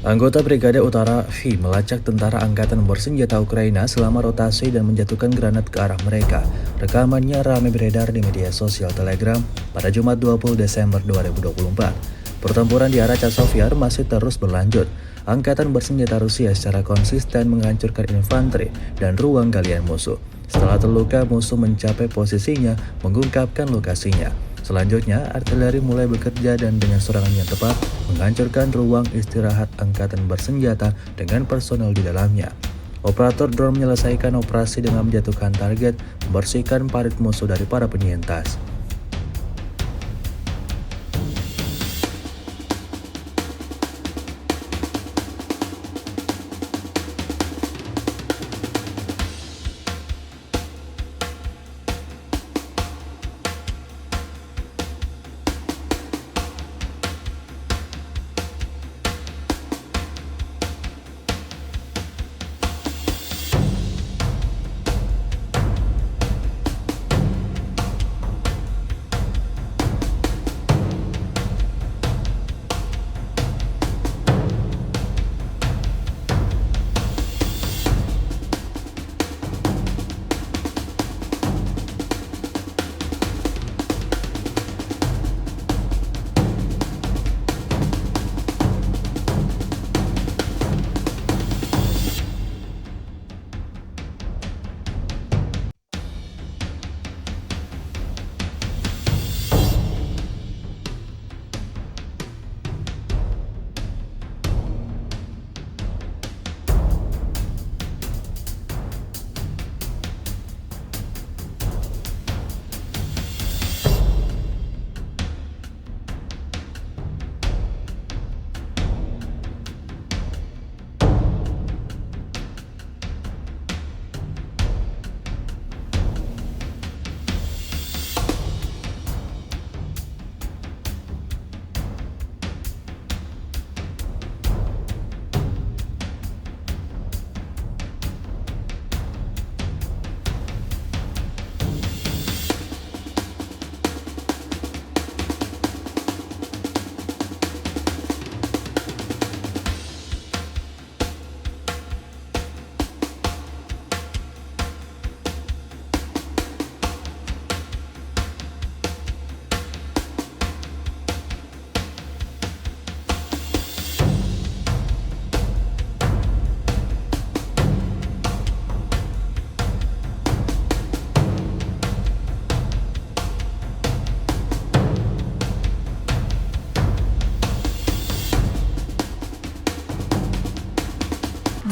Anggota Brigade Utara-V melacak Tentara Angkatan Bersenjata Ukraina selama rotasi dan menjatuhkan granat ke arah mereka. Rekamannya ramai beredar di media sosial Telegram pada Jumat 20 Desember 2024. Pertempuran di arah Chasov Yar masih terus berlanjut. Angkatan Bersenjata Rusia secara konsisten menghancurkan infanteri dan ruang galian musuh. Setelah terluka, musuh mencapai posisinya, mengungkapkan lokasinya. Selanjutnya, artileri mulai bekerja dan dengan serangan yang tepat menghancurkan ruang istirahat Angkatan Bersenjata dengan personel di dalamnya. Operator drone menyelesaikan operasi dengan menjatuhkan target, membersihkan parit musuh dari para penyintas.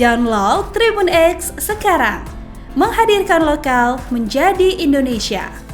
Download Tribun X sekarang, menghadirkan lokal menjadi Indonesia.